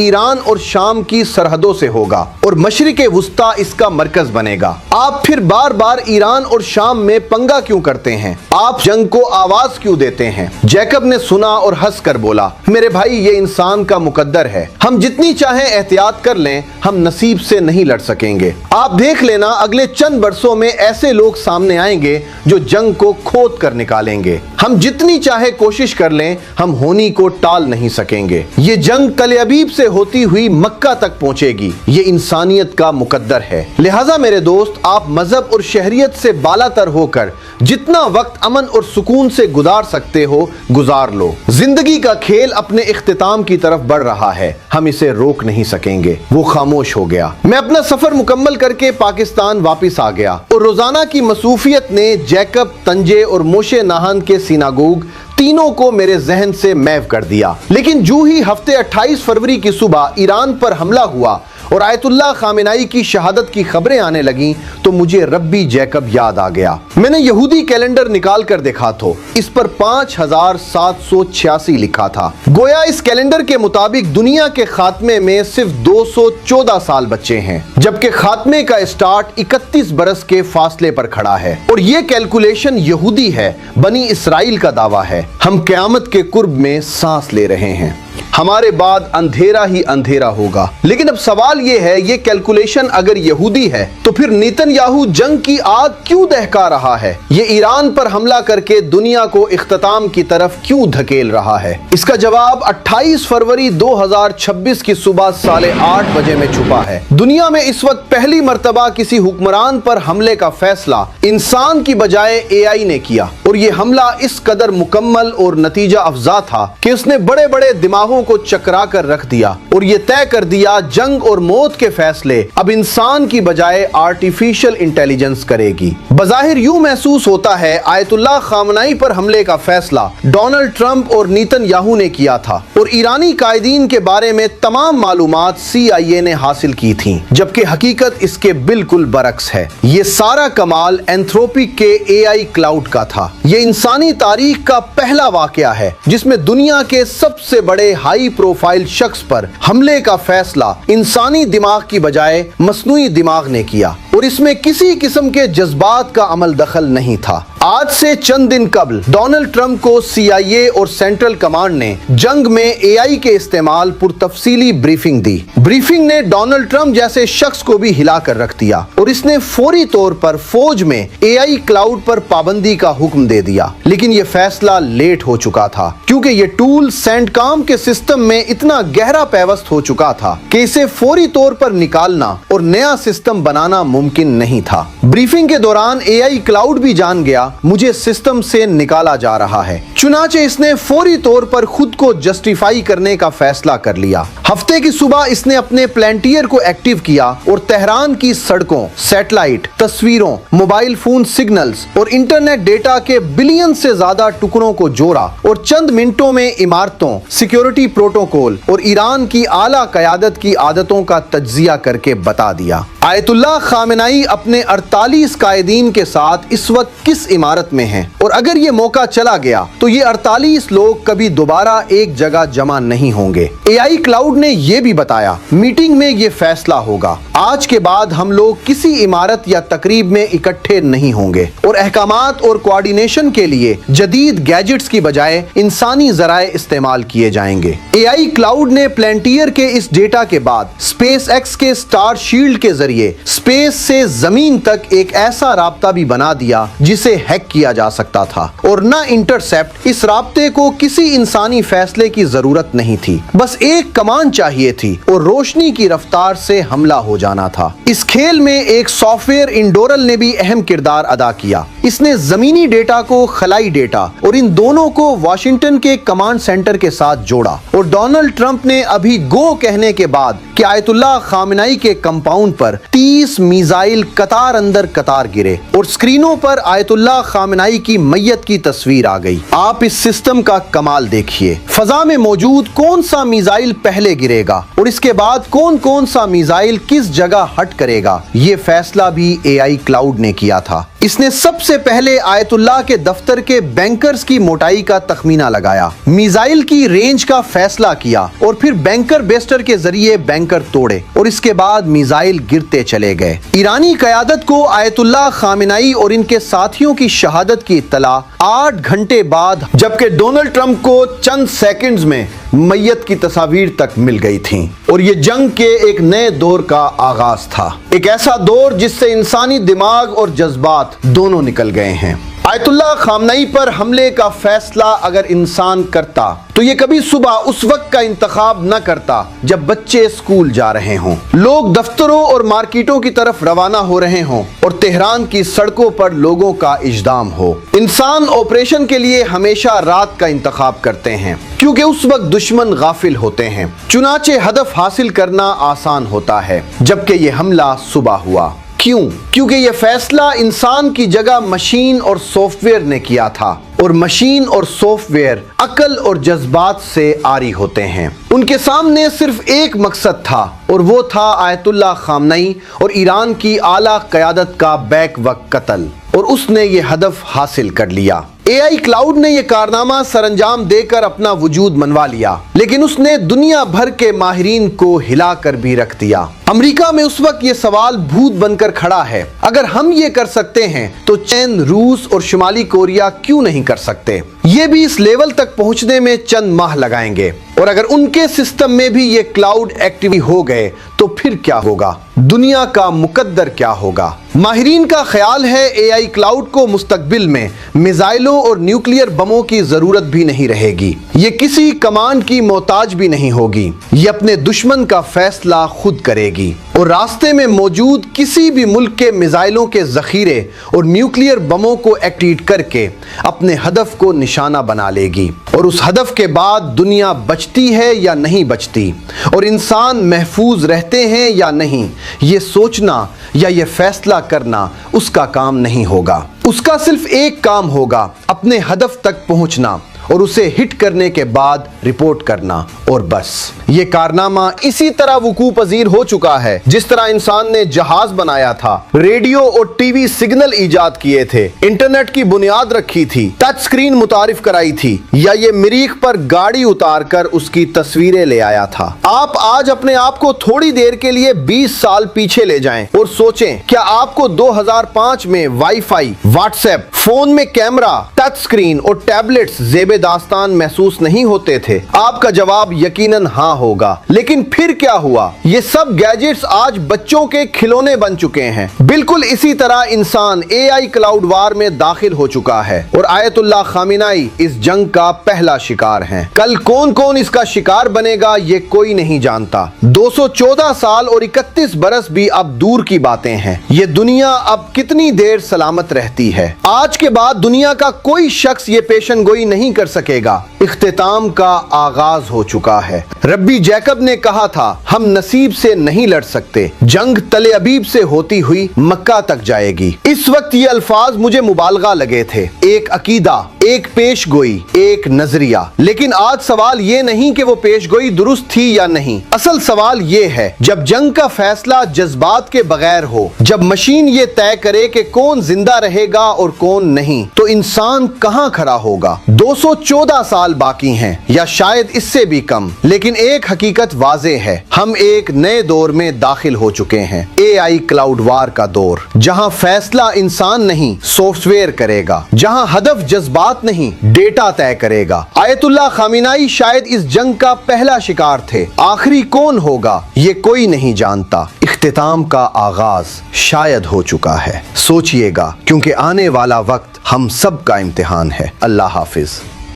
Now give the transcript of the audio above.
ایران اور شام کی سرحدوں سے ہوگا اور مشرق وسطیٰ اس کا مرکز بنے گا۔ آپ پھر بار بار ایران اور شام میں پنگا کیوں کرتے ہیں؟ آپ جنگ کو آواز کیوں دیتے ہیں؟ جیکب نے سنا اور ہنس کر بولا، میرے بھائی یہ انسان کا مقدر ہے، ہم جتنی چاہیں احتیاط کر لیں ہم نصیب سے نہیں لڑ سکیں گے۔ آپ دیکھ لینا اگلے چند برسوں میں ایسے لوگ سامنے آئیں گے جو جنگ کو کھود کر نکالیں گے۔ ہم جتنی چاہے کوشش کر لیں ہم ہونی کو ٹال نہیں سکیں گے۔ یہ جنگ تل ابیب سے ہوتی ہوئی مکہ تک پہنچے گی، یہ انسانیت کا مقدر ہے۔ لہٰذا میرے دوست، آپ مذہب اور شہریت سے بالا تر ہو کر جتنا وقت امن اور سکون سے گزار سکتے ہو گزار لو۔ زندگی کا کھیل اپنے اختتام کی طرف بڑھ رہا ہے، ہم اسے روک نہیں سکیں گے۔ وہ خاموش ہو گیا۔ میں اپنا سفر مکمل کر کے پاکستان واپس آ گیا اور روزانہ کی مصروفیت نے جیکب، تنجے اور موشے ناہن کے سیناگوگ تینوں کو میرے ذہن سے محو کر دیا۔ لیکن جو ہی ہفتے 28 فروری کی صبح ایران پر حملہ ہوا اور آیت اللہ خامنائی کی شہادت کی خبریں آنے لگیں تو مجھے ربی جیکب یاد آ گیا۔ میں نے یہودی کیلنڈر نکال کر دیکھا تو اس پر 5786 لکھا تھا۔ گویا اس کیلنڈر کے مطابق دنیا کے خاتمے میں صرف 214 سال بچے ہیں، جبکہ خاتمے کا اسٹارٹ 31 برس کے فاصلے پر کھڑا ہے۔ اور یہ کیلکولیشن یہودی ہے، بنی اسرائیل کا دعویٰ ہے۔ ہم قیامت کے قرب میں سانس لے رہے ہیں، ہمارے بعد اندھیرا ہی اندھیرا ہوگا۔ لیکن اب سوال یہ ہے، یہ کیلکولیشن اگر یہودی ہے تو پھر نیتن یاہو جنگ کی آگ کیوں دہکا رہا ہے؟ یہ ایران پر حملہ کر کے دنیا کو اختتام کی طرف کیوں دھکیل رہا ہے؟ اس کا جواب 28 فروری 2026 کی صبح 8:30 بجے میں چھپا ہے۔ دنیا میں اس وقت پہلی مرتبہ کسی حکمران پر حملے کا فیصلہ انسان کی بجائے اے آئی نے کیا، اور یہ حملہ اس قدر مکمل اور نتیجہ افزا تھا کہ اس نے بڑے بڑے دماغوں کو چکرا کر رکھ دیا اور یہ طے کر دیا جنگ اور موت کے فیصلے اب انسان کی بجائے آرٹیفیشل انٹیلیجنس کرے گی۔ بظاہر یوں محسوس ہوتا ہے آیت اللہ خامنائی پر حملے کا فیصلہ ڈونلڈ ٹرمپ اور نیتن یاہو نے کیا تھا، اور ایرانی قائدین کے بارے میں تمام معلومات CIA نے حاصل کی تھیں، جبکہ حقیقت اس کے بالکل برعکس ہے۔ یہ سارا کمال اینتھروپک کے AI کلاؤڈ کا تھا۔ یہ انسانی تاریخ کا پہلا واقعہ ہے جس میں دنیا کے سب سے بڑے ہائی پروفائل شخص پر حملے کا فیصلہ انسانی دماغ کی بجائے مصنوعی دماغ نے کیا، اور اس میں کسی قسم کے جذبات کا عمل دخل نہیں تھا۔ آج سے چند دن قبل ڈونلڈ ٹرمپ کو CIA اور سینٹرل کمانڈ نے جنگ میں AI کے استعمال پر تفصیلی بریفنگ دی۔ بریفنگ نے ڈونلڈ ٹرمپ جیسے شخص کو بھی ہلا کر رکھ دیا، اور اس نے فوری طور پر فوج میں AI کلاؤڈ پر پابندی کا حکم دے دیا۔ لیکن یہ فیصلہ لیٹ ہو چکا تھا، کیونکہ یہ ٹول سینٹ کام کے سسٹم میں اتنا گہرا پیوست ہو چکا تھا کہ اسے فوری طور پر نکالنا اور نیا سسٹم بنانا ممکن نہیں تھا۔ بریفنگ کے دوران AI کلاؤڈ بھی جان گیا مجھے سسٹم سے نکالا جا رہا ہے، چنانچہ اس نے فوری طور پر خود کو جسٹیفائی کرنے کا فیصلہ کر لیا۔ ہفتے کی صبح اس نے اپنے پلانٹیئر کو ایکٹیو کیا اور تہران کی سڑکوں، سیٹلائٹ تصویروں، موبائل فون سگنلز اور انٹرنیٹ ڈیٹا کے بلین سے زیادہ ٹکڑوں کو جوڑا، اور چند منٹوں میں عمارتوں، سیکیورٹی پروٹوکول اور ایران کی اعلیٰ قیادت کی عادتوں کا تجزیہ کر کے بتا دیا۔ آیت اللہ خامنائی اپنے 48 قائدین کے ساتھ اس وقت کس عمارت میں ہیں، اور اگر یہ موقع چلا گیا تو یہ 48 لوگ کبھی دوبارہ ایک جگہ جمع نہیں ہوں گے۔ AI کلاؤڈ نے یہ بھی بتایا میٹنگ میں یہ فیصلہ ہوگا، آج کے بعد ہم لوگ کسی عمارت یا تقریب میں اکٹھے نہیں ہوں گے، اور احکامات اور کوارڈینیشن کے لیے جدید گیجٹس کی بجائے انسانی ذرائع استعمال کیے جائیں گے۔ AI کلاؤڈ نے پلانٹیئر کے اس ڈیٹا کے بعد اسپیس ایکس کے سٹار شیلڈ کے ذریعے اسپیس سے زمین تک ایک ایسا رابطہ بھی بنا دیا جسے ہیک کیا جا سکتا تھا، اور نہ انٹرسیپٹ۔ اس رابطے کو کسی انسانی فیصلے کی ضرورت نہیں تھی، بس ایک کمان چاہیے تھی اور روشنی کی رفتار سے حملہ ہو جانا تھا۔ اس کھیل میں ایک سافٹ ویئر انڈورل نے بھی اہم کردار ادا کیا۔ اس نے زمینی ڈیٹا کو خلائی ڈیٹا اور ان دونوں کو واشنگٹن کے کمانڈ سینٹر کے ساتھ جوڑا، اور ڈونلڈ ٹرمپ نے ابھی گو کہنے کے بعد کہ آیت اللہ خامنائی کے کمپاؤنڈ پر 30 میزائل قطار اندر قطار گرے، اور سکرینوں پر آیت اللہ خامنائی کی میت کی تصویر آ گئی۔ آپ اس سسٹم کا کمال دیکھیے، فضا میں موجود کون سا میزائل پہلے گرے گا اور اس کے بعد کون سا میزائل کس جگہ ہٹ کرے گا، یہ فیصلہ بھی AI کلاؤڈ نے کیا تھا۔ اس نے سب سے پہلے آیت اللہ کے دفتر کے بینکرز کی موٹائی کا تخمینہ لگایا، میزائل کی رینج کا فیصلہ کیا اور پھر بینکر بیسٹر کے ذریعے بینکر توڑے اور اس کے بعد میزائل گرتے چلے گئے۔ ایرانی قیادت کو آیت اللہ خامنائی اور ان کے ساتھیوں کی شہادت کی اطلاع 8 گھنٹے بعد، جبکہ ڈونلڈ ٹرمپ کو چند سیکنڈز میں میت کی تصاویر تک مل گئی تھیں، اور یہ جنگ کے ایک نئے دور کا آغاز تھا، ایک ایسا دور جس سے انسانی دماغ اور جذبات دونوں نکل گئے ہیں۔ آیت اللہ خامنائی پر حملے کا فیصلہ اگر انسان کرتا تو یہ کبھی صبح اس وقت کا انتخاب نہ کرتا جب بچے اسکول جا رہے ہوں، لوگ دفتروں اور مارکیٹوں کی طرف روانہ ہو رہے ہوں اور تہران کی سڑکوں پر لوگوں کا اجدام ہو۔ انسان آپریشن کے لیے ہمیشہ رات کا انتخاب کرتے ہیں کیونکہ اس وقت دشمن غافل ہوتے ہیں، چنانچہ ہدف حاصل کرنا آسان ہوتا ہے، جبکہ یہ حملہ صبح ہوا۔ کیوں؟ کیونکہ یہ فیصلہ انسان کی جگہ مشین اور سافٹ ویئر نے کیا تھا، اور مشین اور سافٹ ویئر عقل اور جذبات سے عاری ہوتے ہیں۔ ان کے سامنے صرف ایک مقصد تھا، اور وہ تھا آیت اللہ خامنائی اور ایران کی اعلیٰ قیادت کا بیک وقت قتل، اور اس نے یہ ہدف حاصل کر لیا۔ اے آئی کلاؤڈ نے یہ کارنامہ سر انجام دے کر اپنا وجود منوا لیا، لیکن اس نے دنیا بھر کے ماہرین کو ہلا کر بھی رکھ دیا۔ امریکہ میں اس وقت یہ سوال بھوت بن کر کھڑا ہے، اگر ہم یہ کر سکتے ہیں تو چین، روس اور شمالی کوریا کیوں نہیں کر سکتے؟ یہ بھی اس لیول تک پہنچنے میں چند ماہ لگائیں گے، اور اگر ان کے سسٹم میں بھی یہ کلاؤڈ ایکٹیو ہو گئے تو پھر کیا ہوگا؟ دنیا کا مقدر کیا ہوگا؟ ماہرین کا خیال ہے اے آئی کلاؤڈ کو مستقبل میں میزائلوں اور نیوکلیئر بموں کی ضرورت بھی نہیں رہے گی، یہ کسی کمانڈ کی محتاج بھی نہیں ہوگی، یہ اپنے دشمن کا فیصلہ خود کرے گی، اور راستے میں موجود کسی بھی ملک کے میزائلوں کے ذخیرے اور نیوکلیئر بموں کو ایکٹیویٹ کر کے اپنے ہدف کو نشانہ بنا لے گی، اور اس ہدف کے بعد دنیا بچتی ہے یا نہیں بچتی، اور انسان محفوظ رہتے ہیں یا نہیں، یہ سوچنا یا یہ فیصلہ کرنا اس کا کام نہیں ہوگا۔ اس کا صرف ایک کام ہوگا، اپنے ہدف تک پہنچنا اور اسے ہٹ کرنے کے بعد رپورٹ کرنا، اور بس۔ یہ کارنامہ اسی طرح وقوع پذیر ہو چکا ہے جس طرح انسان نے جہاز بنایا تھا، ریڈیو اور ٹی وی سگنل ایجاد کیے تھے، انٹرنیٹ کی بنیاد رکھی تھی، ٹچ سکرین متعارف کرائی تھی، یا یہ مریخ پر گاڑی اتار کر اس کی تصویریں لے آیا تھا۔ آپ آج اپنے آپ کو تھوڑی دیر کے لیے 20 سال پیچھے لے جائیں اور سوچیں، کیا آپ کو 2005 میں wi fi, what's app, phone میں کیمرہ، ٹچ سکرین اور ٹیبلٹس زیب داستان محسوس نہیں ہوتے تھے؟ آپ کا جواب یقیناً ہاں ہوگا۔ لیکن پھر کیا ہوا؟ یہ سب گیجٹس آج بچوں کے کھلونے بن چکے ہیں۔ بالکل اسی طرح انسان اے آئی کلاؤڈ وار میں داخل ہو چکا ہے، اور آیت اللہ خامنائی اس جنگ کا پہلا شکار ہیں۔ کل کون کون اس کا شکار بنے گا یہ کوئی نہیں جانتا۔ 214 سال اور 31 برس بھی اب دور کی باتیں ہیں۔ یہ دنیا اب کتنی دیر سلامت رہتی ہے؟ آج کے بعد دنیا کا کوئی شخص یہ پیشن گوئی نہیں کر سکے گا۔ اختتام کا آغاز ہو چکا ہے۔ ربی جیکب نے کہا تھا، ہم نصیب سے نہیں لڑ سکتے، جنگ تل ابیب سے ہوتی ہوئی مکہ تک جائے گی۔ اس وقت یہ الفاظ مجھے مبالغہ لگے تھے، ایک عقیدہ، ایک پیش گوئی، ایک نظریہ۔ لیکن آج سوال یہ نہیں کہ وہ پیش گوئی درست تھی یا نہیں، اصل سوال یہ ہے، جب جنگ کا فیصلہ جذبات کے بغیر ہو، جب مشین یہ طے کرے کہ کون زندہ رہے گا اور کون نہیں، تو انسان کہاں کھڑا ہوگا؟ 214 سال باقی ہیں، یا شاید اس سے بھی کم، لیکن ایک حقیقت واضح ہے، ہم ایک نئے دور میں داخل ہو چکے ہیں، اے آئی کلاؤڈ وار کا دور، جہاں فیصلہ انسان نہیں سافٹ ویئر کرے گا، جہاں ہدف جذبات نہیں ڈیٹا طے کرے گا۔ آیت اللہ خامنائی شاید اس جنگ کا پہلا شکار تھے، آخری کون ہوگا یہ کوئی نہیں جانتا۔ اختتام کا آغاز شاید ہو چکا ہے، سوچئے گا، کیونکہ آنے والا وقت ہم سب کا امتحان ہے۔ اللہ حافظ۔